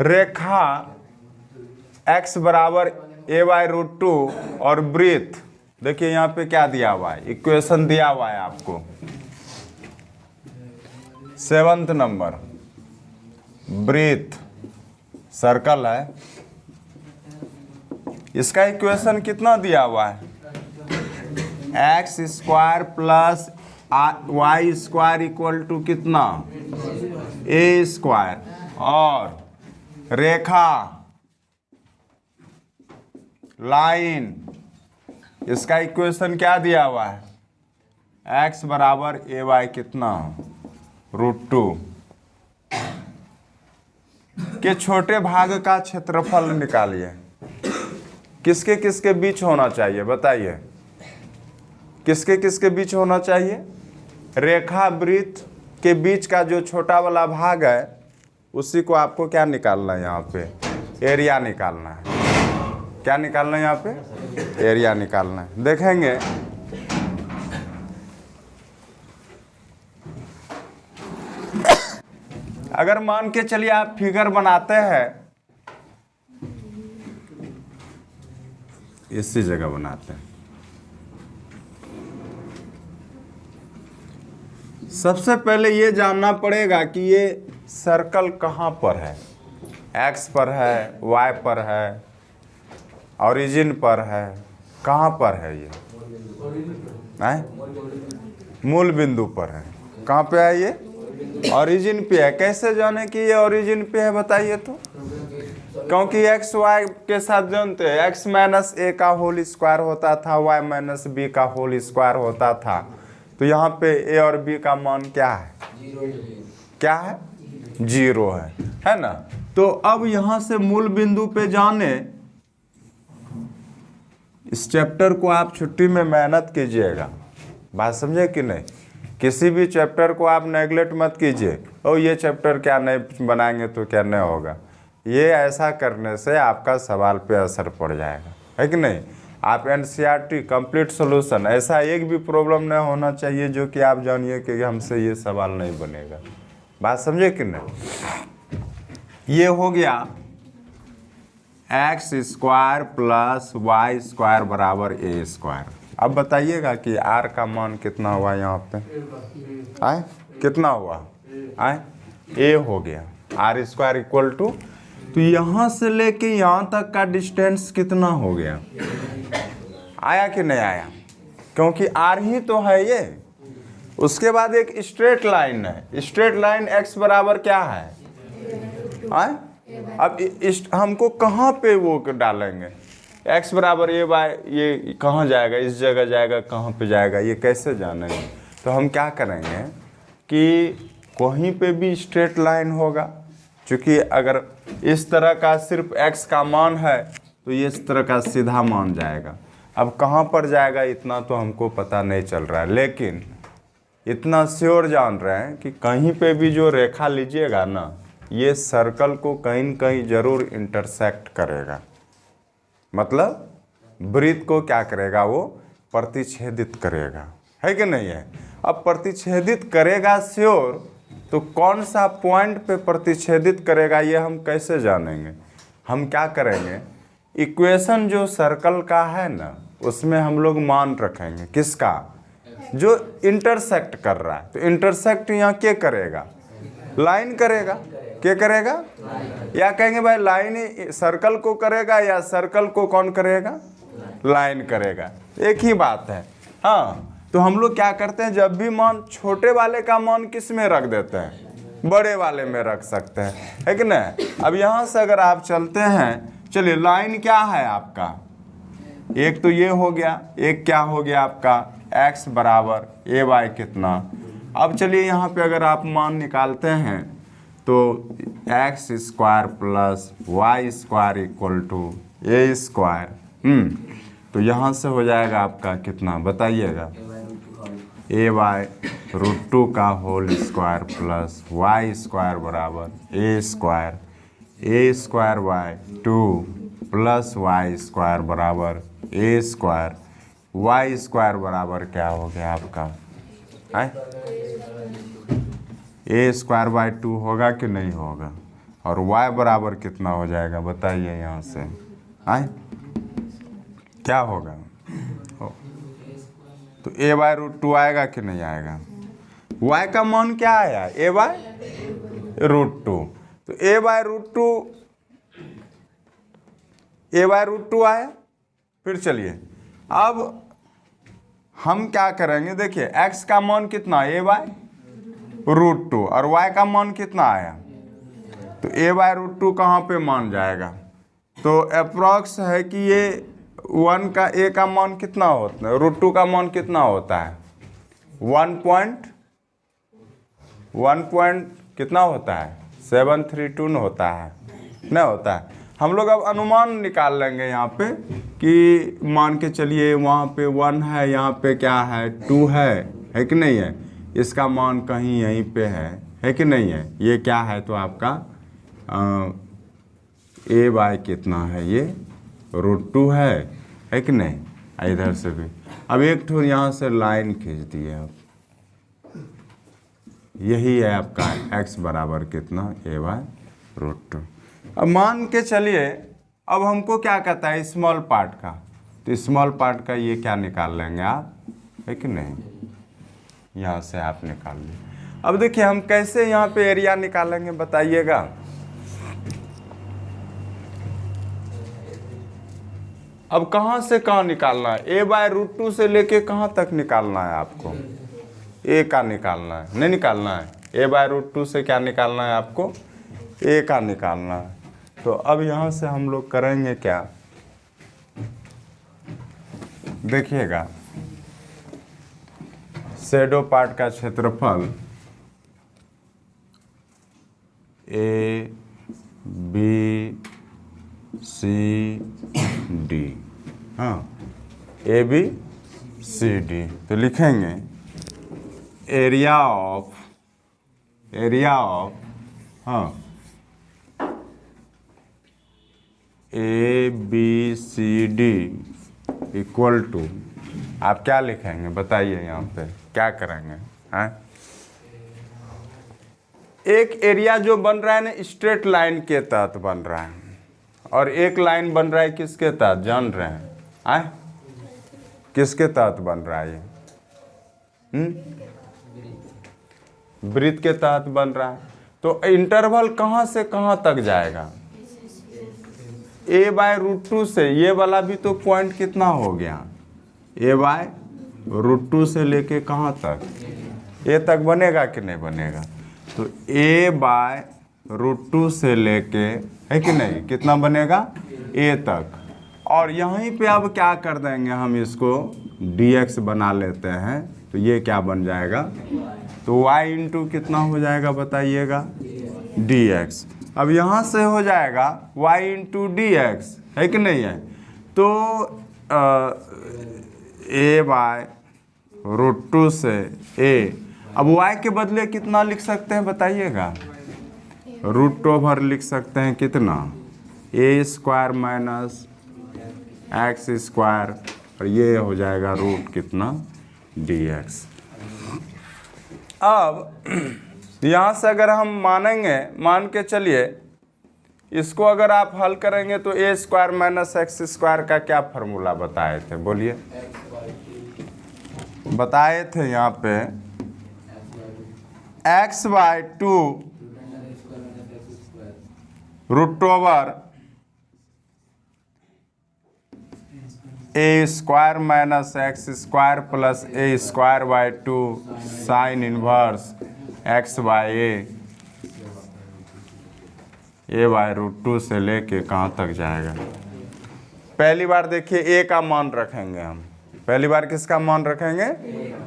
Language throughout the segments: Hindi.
रेखा x बराबर a/√2 और वृत्त, देखिए यहाँ पे क्या दिया हुआ है, इक्वेशन दिया हुआ है आपको 7th नंबर। वृत्त सर्कल है, इसका इक्वेशन कितना दिया हुआ है, x² plus y² equal to कितना, a²। और रेखा लाइन, इसका इक्वेशन क्या दिया हुआ है, x बराबर a/, कितना, √2 के छोटे भाग का क्षेत्रफल निकालिए। किसके किसके बीच होना चाहिए बताइए, किसके किसके बीच होना चाहिए, रेखा वृत्त के बीच का जो छोटा वाला भाग है उसी को आपको क्या निकालना है, यहाँ पे एरिया निकालना है। क्या निकालना है यहाँ पे, एरिया निकालना है। देखेंगे अगर मान के चलिए आप फिगर बनाते हैं, इसी जगह बनाते हैं। सबसे पहले ये जानना पड़ेगा कि ये सर्कल कहाँ पर है, एक्स पर है, वाई पर है, ओरिजिन पर है, कहाँ पर है ये, मूल बिंदु पर है। कहाँ पे है ये, ओरिजिन पे है। कैसे जाने कि ये ओरिजिन पे है बताइए तो, क्योंकि एक्स वाई के साथ जानते हैं x - a का होल स्क्वायर होता था, y - b का होल स्क्वायर होता था। तो यहाँ पे a और b का मान क्या है, क्या है, 0 है ना। तो अब यहाँ से मूल बिंदु पे जाने, इस चैप्टर को आप छुट्टी में मेहनत कीजिएगा, बात समझे कि नहीं। किसी भी चैप्टर को आप नेगलेक्ट मत कीजिए, और ये चैप्टर क्या नहीं बनाएंगे तो क्या नहीं होगा। ये ऐसा करने से आपका सवाल पे असर पड़ जाएगा, है कि नहीं। आप NCERT कंप्लीट सॉल्यूशन, ऐसा एक भी प्रॉब्लम नहीं होना चाहिए जो कि आप जानिए कि हमसे ये सवाल नहीं बनेगा। बात समझे कि नहीं। ये हो गया x² प्लस y² बराबर a²। अब बताइएगा कि r का मान कितना हुआ यहाँ पे, आए कितना हुआ, आए a हो गया, r² इक्वल टू, तो यहाँ से लेके यहाँ तक का डिस्टेंस कितना हो गया, आया कि नहीं आया, क्योंकि r ही तो है ये। उसके बाद एक स्ट्रेट लाइन है, स्ट्रेट लाइन x बराबर क्या है, आए। अब हमको कहाँ पे वो डालेंगे, x बराबर a/, ये कहाँ जाएगा, इस जगह जाएगा, कहाँ पे जाएगा, ये कैसे जानेंगे। तो हम क्या करेंगे कि कहीं पे भी स्ट्रेट लाइन होगा, क्योंकि अगर इस तरह का सिर्फ x का मान है तो ये इस तरह का सीधा मान जाएगा। अब कहाँ पर जाएगा इतना तो हमको पता नहीं चल रहा है, लेकिन इतना श्योर जान रहे हैं कि कहीं पे भी जो रेखा लीजिएगा ना, ये सर्कल को कहीं न कहीं ज़रूर इंटरसेक्ट करेगा। मतलब वृत्त को क्या करेगा, वो प्रतिच्छेदित करेगा, है कि नहीं है। अब प्रतिच्छेदित करेगा श्योर, तो कौन सा पॉइंट पे प्रतिच्छेदित करेगा ये हम कैसे जानेंगे। हम क्या करेंगे, इक्वेशन जो सर्कल का है ना, उसमें हम लोग मान रखेंगे किसका, जो इंटरसेक्ट कर रहा है। तो इंटरसेक्ट यहाँ क्या करेगा, लाइन करेगा, क्या करेगा, या कहेंगे भाई लाइन सर्कल को करेगा या सर्कल को कौन करेगा, लाइन करेगा, एक ही बात है। हाँ, तो हम लोग क्या करते हैं, जब भी मान छोटे वाले का मान किस में रख देते हैं, बड़े वाले में रख सकते हैं, है कि नहीं। अब यहाँ से अगर आप चलते हैं, चलिए लाइन क्या है आपका, एक तो ये हो गया, एक क्या हो गया आपका x बराबर a/, कितना। अब चलिए यहाँ पे अगर आप मान निकालते हैं तो x² plus y² equal to a²। तो यहाँ से हो जाएगा आपका कितना बताइएगा, a/√2 का होल स्क्वायर प्लस y² बराबर a²/2 प्लस y² बराबर a²। y² बराबर क्या हो गया आपका, a²/2 होगा कि नहीं होगा, और y बराबर कितना हो जाएगा बताइए यहाँ से। आए क्या होगा तो a/√2 आएगा कि नहीं आएगा। y का मान क्या आया a/√2, तो a/√2 आया। फिर चलिए अब हम क्या करेंगे, देखिए x का मान कितना a/√2 और y का मान कितना आया, तो a/√2 कहाँ पे मान जाएगा, तो अप्रॉक्स है कि ये 1 का a का मान कितना होता है, √2 का मान कितना होता है 1 कितना होता है 732 होता है, नहीं होता है। हम लोग अब अनुमान निकाल लेंगे यहाँ पे कि मान के चलिए वहाँ पे 1 है, यहाँ पे क्या है 2 है कि नहीं है, इसका मान कहीं यहीं पे है कि नहीं है, ये क्या है तो आपका a/, कितना है ये √2 है कि नहीं। इधर से भी अब एक ठो यहाँ से लाइन खींच दिए, अब यही है आपका x बराबर कितना a/√2। अब मान के चलिए अब हमको क्या कहता है स्मॉल पार्ट का, तो स्मॉल पार्ट का ये क्या निकाल लेंगे आप, है कि नहीं, यहाँ से आप निकाल लें। अब देखिए हम कैसे यहाँ पे एरिया निकालेंगे बताइएगा। अब कहाँ से कहाँ निकालना है, a/√2 से लेके कहाँ तक निकालना है आपको, a का निकालना है, नहीं निकालना है, a/√2 से क्या निकालना है आपको, a का निकालना है। तो अब यहाँ से हम लोग करेंगे क्या, देखिएगा शैडो पार्ट का क्षेत्रफल ABCD, हाँ ABCD, तो लिखेंगे एरिया ऑफ हाँ ABCD इक्वल टू, आप क्या लिखेंगे बताइए, यहाँ पे क्या करेंगे हैं, एक एरिया जो बन रहा है ना स्ट्रेट लाइन के तहत बन रहा है, और एक लाइन बन रहा है किसके तहत जान रहे हैं, किसके तहत बन रहा है ये, वृत्त के तहत बन रहा है। तो इंटरवल कहाँ से कहाँ तक जाएगा, a/√2 से ये वाला भी तो पॉइंट कितना हो गया, a/√2 से लेके कहाँ तक, a तक बनेगा कि नहीं बनेगा, तो a/√2 से लेके, है कि नहीं, कितना बनेगा a तक। और यहीं पे अब क्या कर देंगे हम, इसको dx बना लेते हैं, तो ये क्या बन जाएगा, तो y इंटू कितना हो जाएगा बताइएगा dx। अब यहाँ से हो जाएगा y इंटू dx, है कि नहीं है, तो a/√2 से a, अब y के बदले कितना लिख सकते हैं बताइएगा, √ओवर लिख सकते हैं कितना, a² माइनस x², और ये हो जाएगा रूट कितना dx। अब यहाँ से अगर हम मानेंगे, मान के चलिए इसको अगर आप हल करेंगे तो a² माइनस x² का क्या फॉर्मूला बताए थे, बोलिए, बताए थे यहाँ पे x/2 √over a² minus x² plus a²/2 sine inverse x/a, a/√2 से लेके कहाँ तक जाएगा। पहली बार देखिए a का मान रखेंगे हम, पहली बार किसका मान रखेंगे,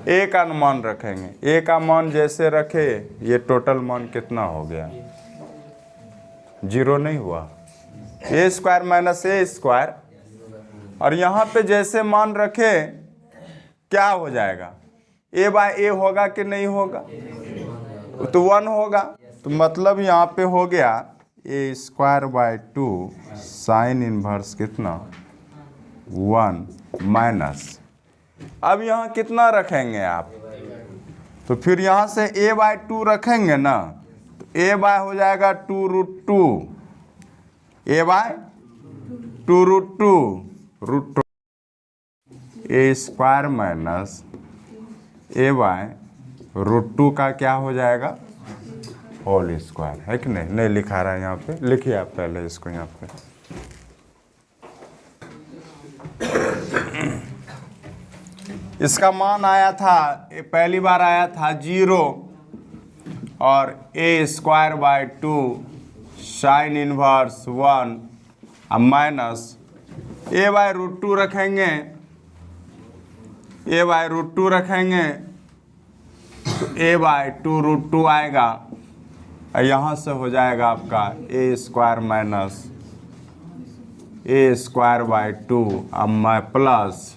a का मान रखेंगे। a का मान जैसे रखे ये टोटल मान कितना हो गया, 0 नहीं हुआ, a² माइनस a², और यहाँ पे जैसे मान रखे क्या हो जाएगा, a/a होगा कि नहीं होगा, तो 1 होगा, तो मतलब यहाँ पे हो गया a²/2 साइन इनवर्स कितना 1 माइनस, अब यहाँ कितना रखेंगे आप, तो फिर यहाँ से a/2 रखेंगे ना, तो ए बाय हो जाएगा 2√2, ए bye 2√2 √2 a square minus A by √2 का क्या हो जाएगा होल स्क्वायर, है कि नहीं? नहीं लिखा रहा है यहाँ पे, लिखिए आप पहले इसको यहाँ पे। इसका मान आया था, पहली बार आया था 0 और ए स्क्वायर बाय 2 साइन इनवर्स 1 अब माइनस ए बाय √2 रखेंगे, ए बाय √2 रखेंगे तो ए बाय 2√2 आएगा। यहाँ से हो जाएगा आपका a square minus a square by 2 अब मैं प्लस,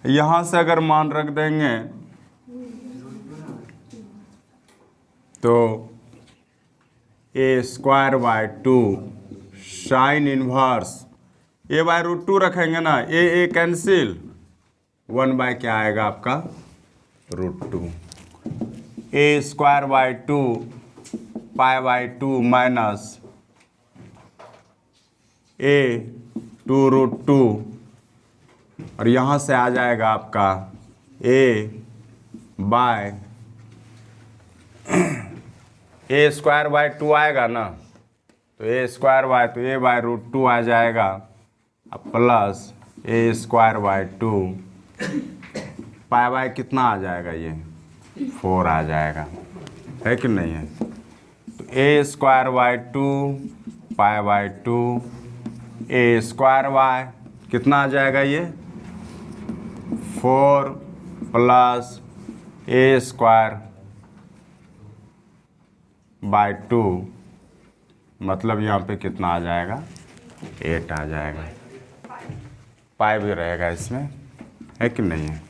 यहाँ से अगर मान रख देंगे तो a square by 2 sine inverse a by √2 रखेंगे ना, ए कैंसिल, 1 बाय क्या आएगा आपका √2 a square by 2 pi by 2 minus a 2√2 और यहाँ से आ जाएगा आपका a by a square by 2 आएगा ना, तो ए स्क्वायर बाय तो ए बाय √2 आ जाएगा अब plus A square by 2 pi bye कितना आ जाएगा, ये 4 आ जाएगा, है कि नहीं है? तो a square by 2 pi by 2 a square by कितना आ जाएगा, ये 4 प्लस ए स्क्वायर बाय 2 मतलब यहाँ पे कितना आ जाएगा 8 आ जाएगा, पाई भी रहेगा इसमें, है कि नहीं है?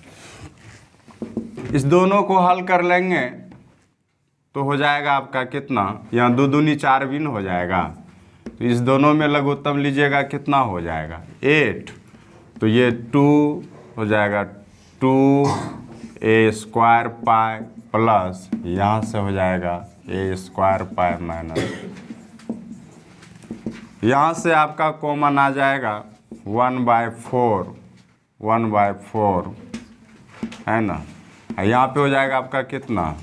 इस दोनों को हल कर लेंगे तो हो जाएगा आपका कितना, यहाँ 2 दूनी 4 बिन हो जाएगा, तो इस दोनों में लघुत्तम लीजिएगा कितना हो जाएगा 8, तो ये 2 हो जाएगा 2 ए स्क्वायर पाई प्लस यहाँ से हो जाएगा ए स्क्वायर पाई माइनस, यहाँ से आपका कॉमन आ जाएगा 1/4 1/4 है ना, यहाँ पे हो जाएगा आपका कितना,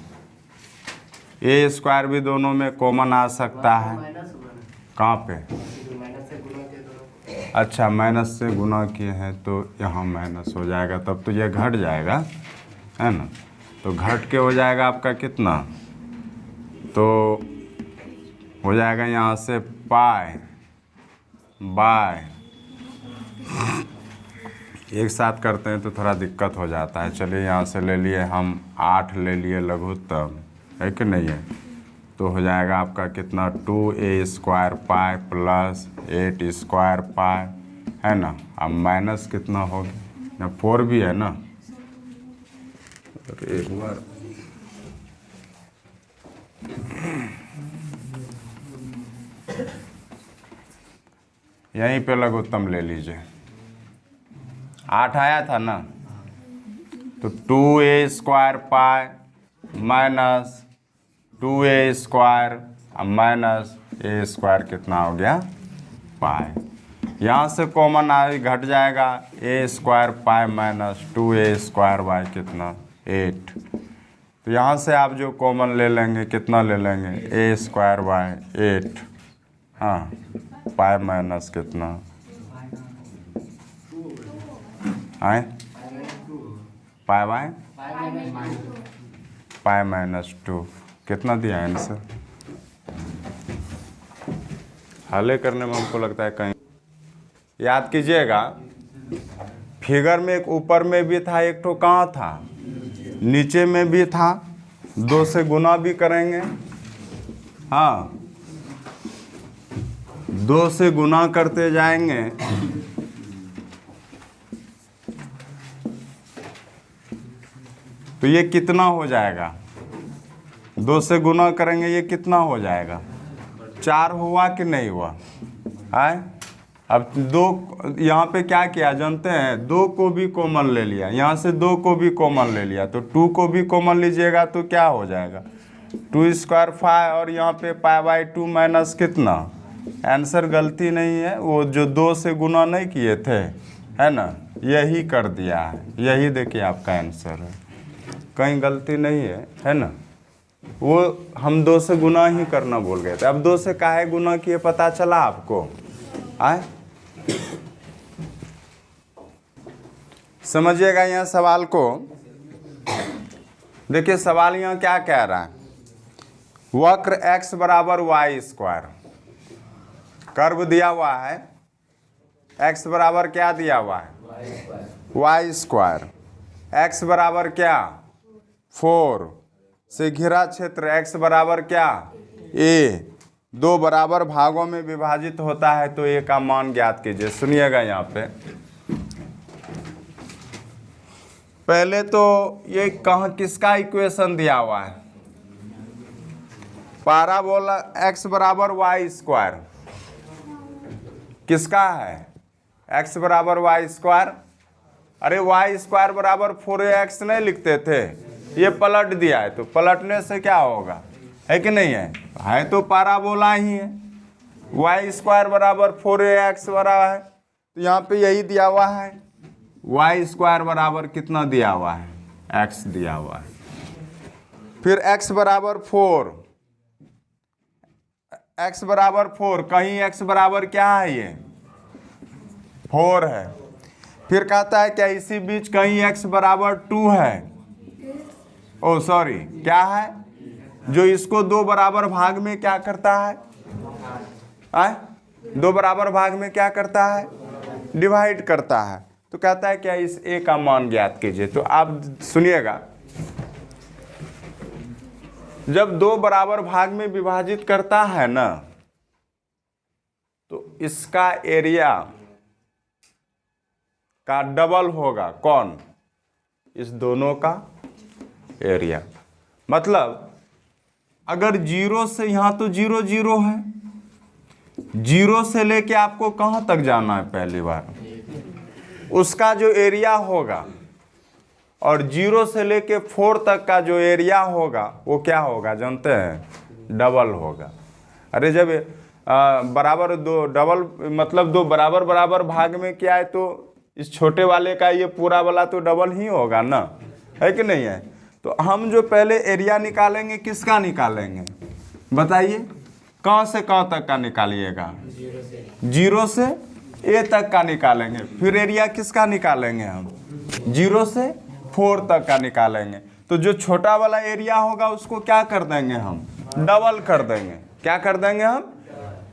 ए स्क्वायर भी दोनों में कॉमन आ सकता है, कहाँ पे, अच्छा माइनस से गुना किए हैं तो यहाँ माइनस हो जाएगा, तब तो ये घट जाएगा, है ना, तो घट के हो जाएगा आपका कितना, तो हो जाएगा यहाँ से पाई बाय, एक साथ करते हैं तो थोड़ा दिक्कत हो जाता है, चलिए यहाँ से ले लिए हम 8 ले लिए लघुत्तम, है कि नहीं है, तो हो जाएगा आपका कितना 2a square pi plus 8 square pi, है ना, अब माइनस कितना हो गया, 4 भी है ना, तो एक बार यहीं पे लघुत्तम ले लीजिए, 8 आया था ना, तो 2a square pi minus 2a square अब माइनस ए स्क्वायर कितना हो गया पाई, यहाँ से कॉमन आ घट जाएगा a square pi minus 2a square by कितना 8, तो यहाँ से आप जो कॉमन ले लेंगे कितना ले लेंगे ए स्क्वायर बाय 8, हाँ पाई माइनस कितना आए पाई बाय पाई माइनस 2 कितना दिया है आंसर, हल करने में हमको लगता है कहीं याद कीजिएगा, फिगर में एक ऊपर में भी था, एक तो कहाँ था नीचे में भी था, 2 से गुना भी करेंगे, हाँ 2 से गुना करते जाएंगे तो ये कितना हो जाएगा, 2 से गुना करेंगे ये कितना हो जाएगा 4 हुआ कि नहीं हुआ है। अब 2 यहाँ पे क्या किया जानते हैं, 2 को भी कॉमन ले लिया, यहाँ से 2 को भी कॉमन ले लिया, तो 2 को भी कॉमन लीजिएगा तो क्या हो जाएगा 2² 5 और यहाँ पे π/2 माइनस कितना। आंसर गलती नहीं है, वो जो 2 से गुना नहीं किए थे, है ना, यही कर दिया है, यही देखिए आपका आंसर है, कहीं गलती नहीं है ना। वो हम 2 से गुना ही करना भूल गए थे। अब 2 से काहे गुना किए पता चला आपको? आए समझिएगा यहाँ सवाल को। देखिए सवाल यहाँ क्या कह रहा है, वक्र x बराबर y², कर्व दिया हुआ है, x बराबर क्या दिया हुआ है, y², x बराबर क्या 4 से घिरा क्षेत्र x बराबर क्या a, 2 बराबर भागों में विभाजित होता है तो a का मान ज्ञात कीजिए। सुनिएगा यहाँ पे, पहले तो ये कहाँ किसका इक्वेशन दिया हुआ है, पाराबोला x बराबर y², किसका है, x बराबर y²। अरे y² बराबर 4ax नहीं लिखते थे, ये पलट दिया है, तो पलटने से क्या होगा, है कि नहीं है तो पाराबोला ही है। y² बराबर 4ax बराबर है, तो यहाँ पे यही दिया हुआ है, y² बराबर कितना दिया हुआ है, x दिया हुआ है। फिर x बराबर 4, x बराबर 4, कहीं x बराबर क्या है, ये 4 है। फिर कहता है क्या इसी बीच कहीं x बराबर 2 है, ओ सॉरी क्या है, जो इसको 2 बराबर भाग में क्या करता है, 2 बराबर भाग में क्या करता है, डिवाइड करता है। तो कहता है क्या इस a का मान ज्ञात कीजिए। तो आप सुनिएगा, जब 2 बराबर भाग में विभाजित करता है ना, तो इसका एरिया का डबल होगा, कौन, इस दोनों का एरिया। मतलब अगर 0 से, यहाँ तो 0 0 है, 0 से लेके आपको कहाँ तक जाना है, पहली बार उसका जो एरिया होगा, और 0 से लेके 4 तक का जो एरिया होगा वो क्या होगा जानते हैं, डबल होगा। अरे जब बराबर 2 डबल मतलब 2 बराबर बराबर भाग में क्या है, तो इस छोटे वाले का ये पूरा वाला तो डबल ही होगा ना, है कि नहीं है। तो हम जो पहले एरिया निकालेंगे किसका निकालेंगे बताइए, कहाँ से कहाँ तक का निकालिएगा, 0 से a तक का निकालेंगे। फिर एरिया किसका निकालेंगे हम, 0 से 4 तक का निकालेंगे। तो जो छोटा वाला एरिया होगा उसको क्या कर देंगे हम, डबल कर देंगे। क्या कर देंगे हम,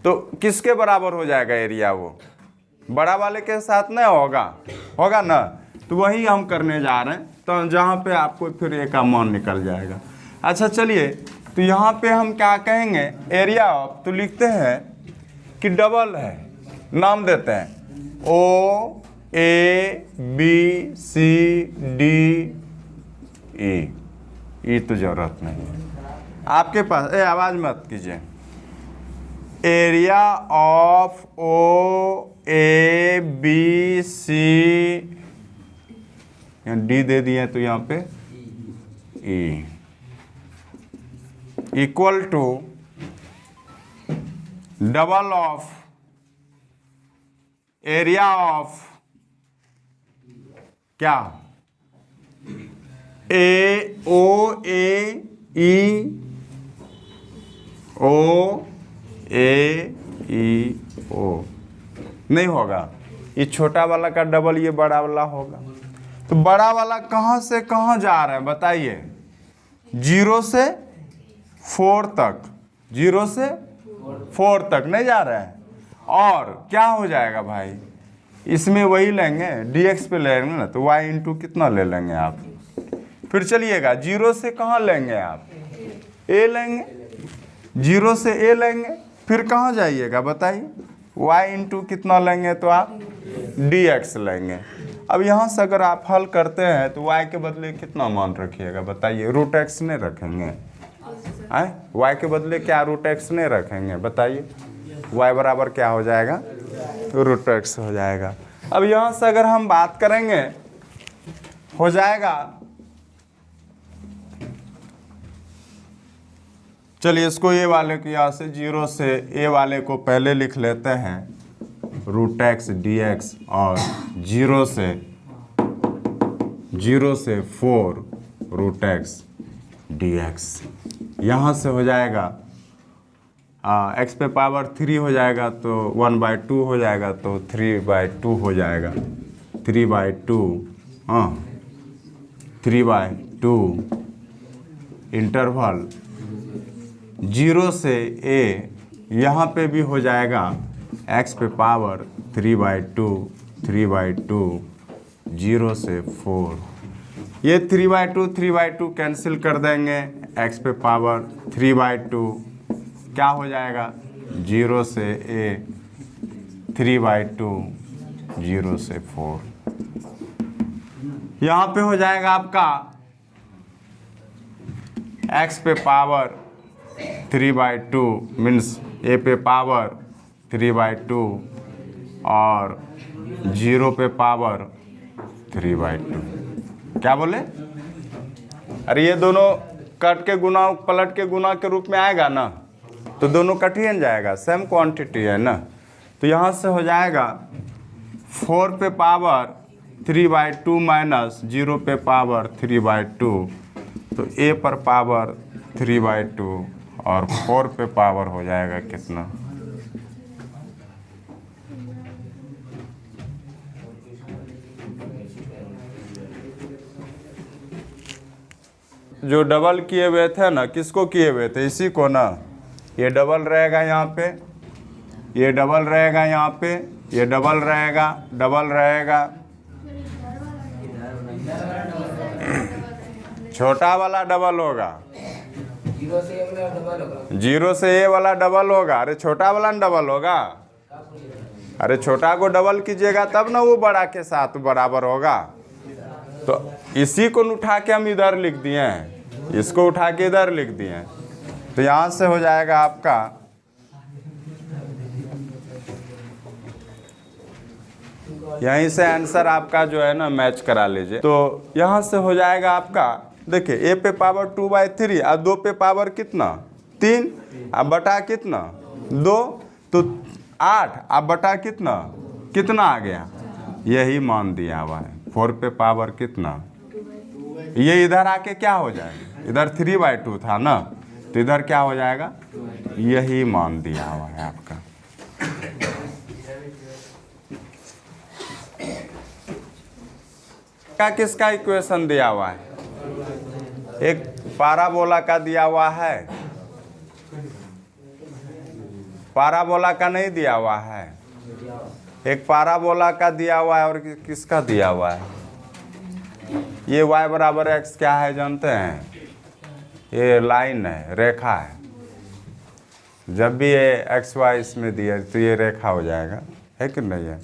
तो किसके बराबर हो जाएगा एरिया, वो बड़ा वाले के साथ नहीं होगा ना। तो वही हम करने जा रहे हैं, तो जहाँ पे आपको फिर a का मान निकल जाएगा। अच्छा चलिए, तो यहाँ पे हम क्या कहेंगे, एरिया ऑफ, तो लिखते हैं कि डबल है, नाम देते हैं O A B C D E तो जरूरत नहीं है आपके पास, आवाज मत कीजिए। Area of O A B C, यहाँ D दे दिए तो यहाँ पे E equal to double of area of क्या, ए ओ ए ई ओ ए ई ओ नहीं होगा, ये छोटा वाला का डबल ये बड़ा वाला होगा। तो बड़ा वाला कहाँ से कहाँ जा रहा है बताइए, 0 से 4 तक, 0 से 4 तक नहीं जा रहा है। और क्या हो जाएगा भाई, इसमें वही लेंगे dx पे लेंगे ना, तो y इंटू कितना ले लेंगे आप। फिर चलिएगा 0 से कहाँ लेंगे आप, a लेंगे, 0 से a लेंगे, फिर कहाँ जाइएगा बताइए, y इंटू कितना लेंगे तो आप dx लेंगे। अब यहाँ से अगर आप हल करते हैं तो y के बदले कितना मान रखिएगा बताइए, √x नहीं रखेंगे, y के बदले क्या √x नहीं रखेंगे बताइए, y बराबर क्या हो जाएगा, √x हो जाएगा। अब यहाँ से अगर हम बात करेंगे हो जाएगा चलिए इसको ए वाले को यहाँ से 0 से ए वाले को पहले लिख लेते हैं √x dx और 0 से 4 √x dx। यहाँ से हो जाएगा x पे पावर 3 हो जाएगा तो 1/2 हो जाएगा तो 3/2 हो जाएगा 3/2 हाँ 3/2 इंटरवल 0 से a यहाँ पे भी हो जाएगा x पे पावर 3/2 0 से 4। ये 3/2 कैंसिल कर देंगे, x पे पावर 3/2 क्या हो जाएगा 0 से a 3/2 0 से 4। यहाँ पे हो जाएगा आपका x पे पावर 3/2 मीन्स a पे पावर 3/2 और 0 पे पावर 3/2। क्या बोले? अरे ये दोनों कट के गुना पलट के गुना के रूप में आएगा ना, तो दोनों कट ही जाएगा, सेम क्वांटिटी है ना। तो यहाँ से हो जाएगा 4 पे पावर 3/2 माइनस 0 पे पावर 3/2, तो a पर पावर 3/2 और 4 पे पावर हो जाएगा कितना जो डबल किए हुए थे ना, किसको किए हुए थे? इसी को ना। ये डबल रहेगा यहाँ पे, ये डबल रहेगा यहाँ पे, ये डबल रहेगा, डबल रहेगा, छोटा वाला डबल होगा, 0 से ए वाला डबल होगा। अरे छोटा वाला डबल होगा, अरे छोटा को डबल कीजिएगा तब ना वो बड़ा के साथ बराबर होगा। तो इसी को उठा के हम इधर लिख दिए हैं, इसको उठा के इधर लिख दिए हैं। तो यहाँ से हो जाएगा आपका यहीं से आंसर आपका जो है ना मैच करा लीजिए। तो यहाँ से हो जाएगा आपका, देखिए a पे पावर 2/3 और 2 पे पावर कितना 3 अब बटा कितना 2 तो 8 अब बटा कितना कितना आ गया, यही मान दिया हुआ है। 4 पे पावर कितना, ये इधर आके क्या हो जाएगा, इधर 3/2 था ना, तो इधर क्या हो जाएगा, यही मान दिया हुआ है आपका। क्या किसका इक्वेशन दिया हुआ है, एक पाराबोला का दिया हुआ है, पाराबोला का नहीं दिया हुआ है, एक पाराबोला का दिया हुआ है और किसका दिया हुआ है। ये y बराबर x क्या है जानते हैं, ये लाइन है, रेखा है। जब भी ये x y इसमें दिया तो ये रेखा हो जाएगा, है कि नहीं है।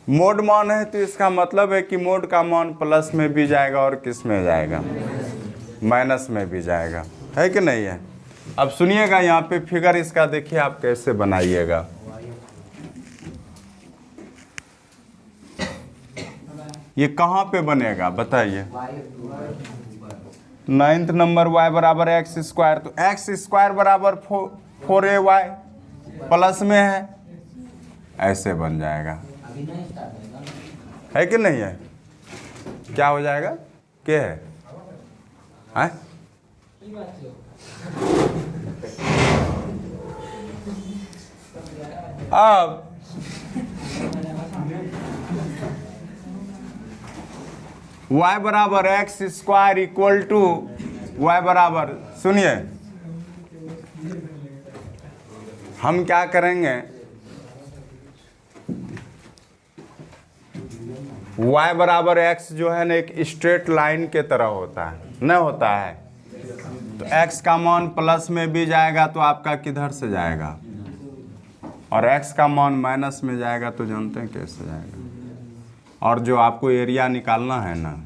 मोड मान है तो इसका मतलब है कि मोड का मान प्लस में भी जाएगा और किस में जाएगा, माइनस में भी जाएगा, है कि नहीं है। अब सुनिएगा यहाँ पे फिगर इसका देखिए आप कैसे बनाइएगा। ये कहाँ पे बनेगा बताइए, 9th नंबर y बराबर x², तो x² बराबर 4ay प्लस में है, ऐसे बन जाएगा, है कि नहीं है। क्या हो जाएगा, क्या है, अब y बराबर x² इक्वल टू y बराबर, सुनिए हम क्या करेंगे, y बराबर x जो है ना एक स्ट्रेट लाइन के तरह होता है, न होता है। तो x का मान प्लस में भी जाएगा तो आपका किधर से जाएगा, और x का मान माइनस में जाएगा तो जानते हैं कैसे जाएगा। और जो आपको एरिया निकालना है ना,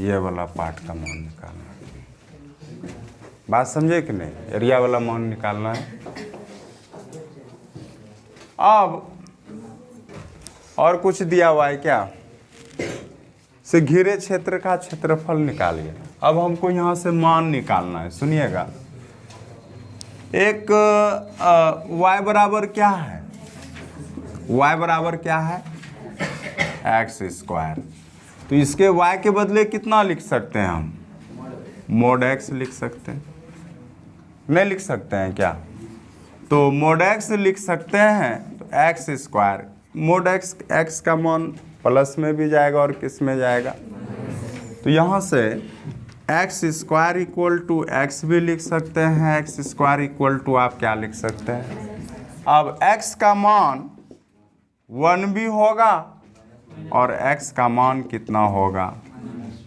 ये वाला पार्ट का मान निकालना है, बात समझे कि नहीं, एरिया वाला मान निकालना है। अब और कुछ दिया हुआ है क्या, से घिरे क्षेत्र का क्षेत्रफल निकालिए। अब हमको यहाँ से मान निकालना है, सुनिएगा। एक y बराबर क्या है, y बराबर क्या है एक्स स्क्वायर। तो इसके y के बदले कितना लिख सकते हैं हम, मोड x लिख सकते हैं, नहीं लिख सकते हैं क्या? तो मोड x लिख सकते हैं। तो एक्स स्क्वायर मोड x का मान प्लस में भी जाएगा और किस में जाएगा, तो यहाँ से x square equal to x भी लिख सकते हैं, एक्स स्क्वायर इक्वल टू आप क्या लिख सकते हैं। अब x का मान 1 भी होगा और x का मान कितना होगा,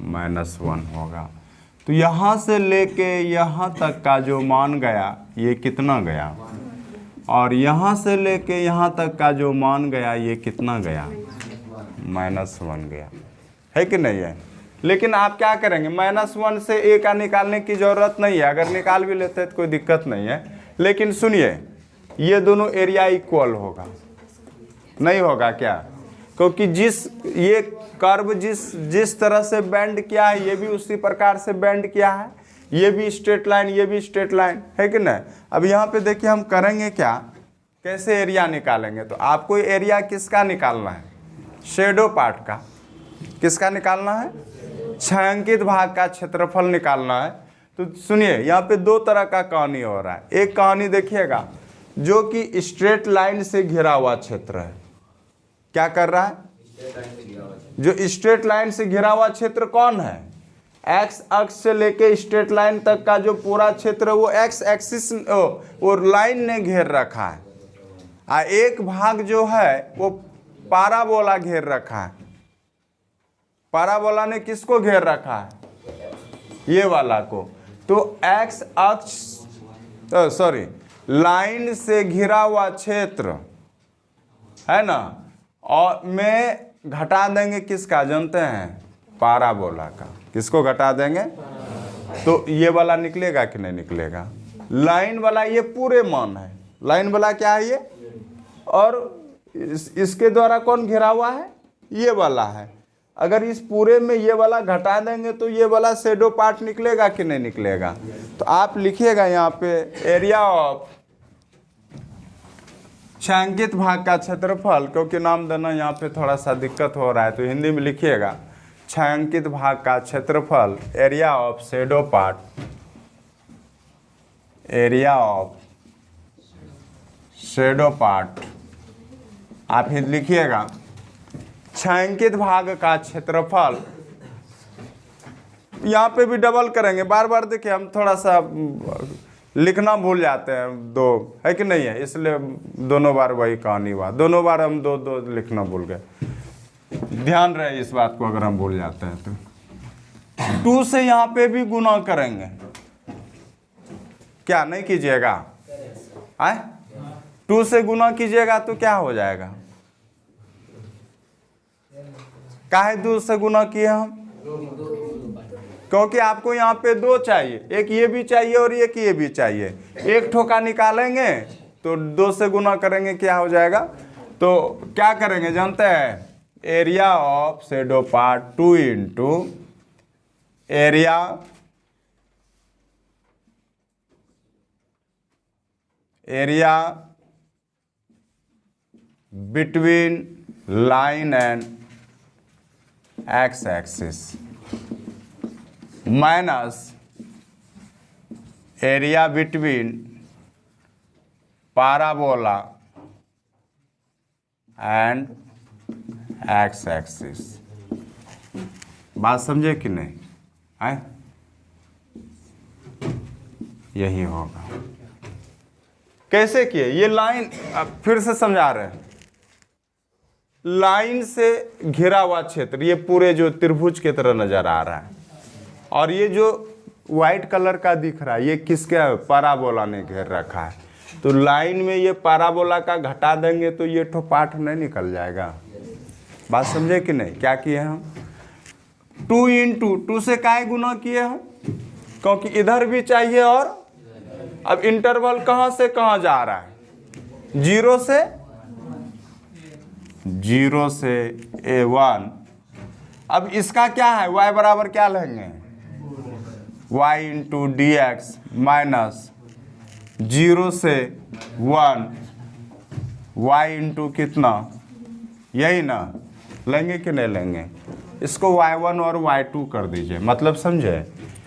-1 होगा। तो यहाँ से लेके यहाँ तक का जो मान गया ये कितना गया, और यहाँ से लेके यहाँ तक का जो मान गया ये कितना गया, -1 गया, है कि नहीं है। लेकिन आप क्या करेंगे, -1 से a का निकालने की ज़रूरत नहीं है, अगर निकाल भी लेते हैं तो कोई दिक्कत नहीं है। लेकिन सुनिए, ये दोनों एरिया इक्वल होगा, नहीं होगा क्या, क्योंकि ये कर्व जिस तरह से बेंड किया है ये भी उसी प्रकार से बेंड किया है, ये भी स्ट्रेट लाइन ये भी स्ट्रेट लाइन, है कि नहीं। अब यहाँ पे देखिए हम करेंगे क्या, कैसे एरिया निकालेंगे। तो आपको एरिया किसका निकालना है, शेडो पार्ट का। किसका निकालना है, छायांकित भाग का क्षेत्रफल निकालना है। तो सुनिए, यहाँ पे दो तरह का कहानी हो रहा है। एक कहानी देखिएगा जो कि स्ट्रेट लाइन से घिरा हुआ क्षेत्र है। क्या कर रहा है, जो स्ट्रेट लाइन से घिरा हुआ क्षेत्र कौन है, एक्स अक्ष से लेके स्ट्रेट लाइन तक का जो पूरा क्षेत्र वो एक्स एक्सिस वो लाइन ने घेर रखा है। एक भाग जो है वो पाराबोला घेर रखा है। पाराबोला ने किसको घेर रखा है, ये वाला को। तो एक्स अक्ष सॉरी लाइन से घिरा हुआ क्षेत्र है ना, और में घटा देंगे किसका जानते हैं, पाराबोला का। किसको घटा देंगे, तो ये वाला निकलेगा कि नहीं निकलेगा, लाइन वाला ये पूरे मान है, लाइन वाला क्या है ये, और इसके द्वारा कौन घिरा हुआ है, ये वाला है। अगर इस पूरे में ये वाला घटा देंगे तो ये वाला शेडो पार्ट निकलेगा कि नहीं निकलेगा। तो आप लिखिएगा यहाँ पे एरिया ऑफ छायांकित भाग का क्षेत्रफल, क्योंकि नाम देना यहाँ पे थोड़ा सा दिक्कत हो रहा है तो हिंदी में लिखिएगा छायांकित भाग का क्षेत्रफल, area of shadow part, area of shadow part. आप ही लिखिएगा छायांकित भाग का क्षेत्रफल। यहाँ पे भी डबल करेंगे, बार बार देखिए हम थोड़ा सा लिखना भूल जाते हैं, दो है कि नहीं है, इसलिए दोनों बार वही कहानी हुआ, दोनों बार हम दो दो लिखना भूल गए। ध्यान रहे इस बात को, अगर हम भूल जाते हैं तो 2 से यहाँ पे भी गुना करेंगे, क्या नहीं कीजिएगा, आए 2 से गुना कीजिएगा तो क्या हो जाएगा, काहे 2 से गुना किए हम, क्योंकि आपको यहाँ पे 2 चाहिए, एक ये भी चाहिए और एक ये भी चाहिए। एक ठोका निकालेंगे तो 2 से गुना करेंगे, क्या हो जाएगा। तो क्या करेंगे जानते हैं, area of shadow part 2 into area between line and x axis minus area between parabola and x axis. बात समझे कि नहीं, आए यही होगा। कैसे किए ये लाइन, अब फिर से समझा रहे हैं। लाइन से घिरा हुआ क्षेत्र ये पूरे जो त्रिभुज की तरह नजर आ रहा है, और ये जो व्हाइट कलर का दिख रहा है ये किसका, पाराबोला ने घेर रखा है। तो लाइन में ये पाराबोला का घटा देंगे तो ये ठो पार्ट नहीं निकल जाएगा। बात समझे कि नहीं, क्या किए हम 2 इंटू 2 से काहे गुना किए हम, क्योंकि इधर भी चाहिए, और अब इंटरवल कहाँ से कहाँ जा रहा है, 0 से A1 अब इसका क्या है, y बराबर क्या लेंगे, y into D x minus 0 से 1 y इंटू कितना, यही ना लेंगे कि नहीं लेंगे। इसको y1 और y2 कर दीजिए, मतलब समझे।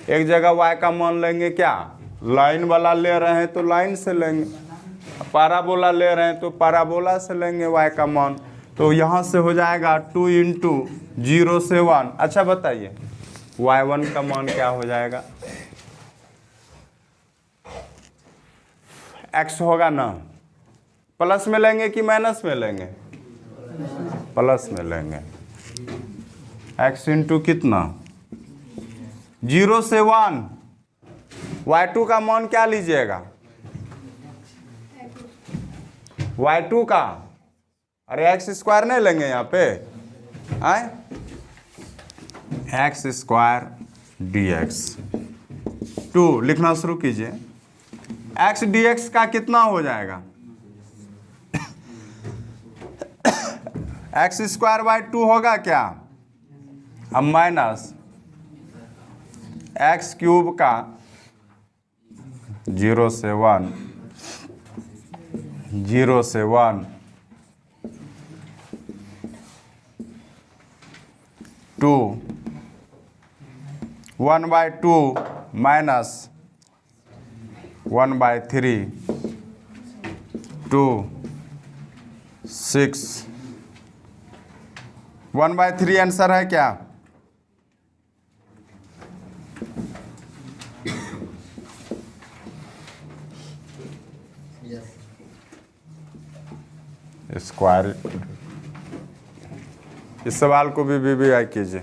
एक जगह y का मान लेंगे क्या, लाइन वाला ले रहे हैं तो लाइन से लेंगे, पैराबोला ले रहे हैं तो पैराबोला से लेंगे y का मान। तो यहाँ से हो जाएगा 2 इंटू 0 से 1। अच्छा बताइए y1 का मान क्या हो जाएगा, x होगा ना, प्लस में लेंगे कि माइनस में लेंगे, प्लस में लेंगे। x इंटू कितना 0 से 1, y2 का मान क्या लीजिएगा, y2 का, अरे एक्स स्क्वायर नहीं लेंगे यहाँ पे, आए एक्स स्क्वायर डी एक्स 2 लिखना शुरू कीजिए। एक्स डी एक्स का कितना हो जाएगा, एक्स स्क्वायर बाई 2 होगा क्या, अब माइनस एक्स क्यूब का 0 से 1, 0 से 1 2 1/2 माइनस 1/3 2 6 1/3 आंसर है क्या, स्क्वायर। इस सवाल को भी वीवीआई कीजिए।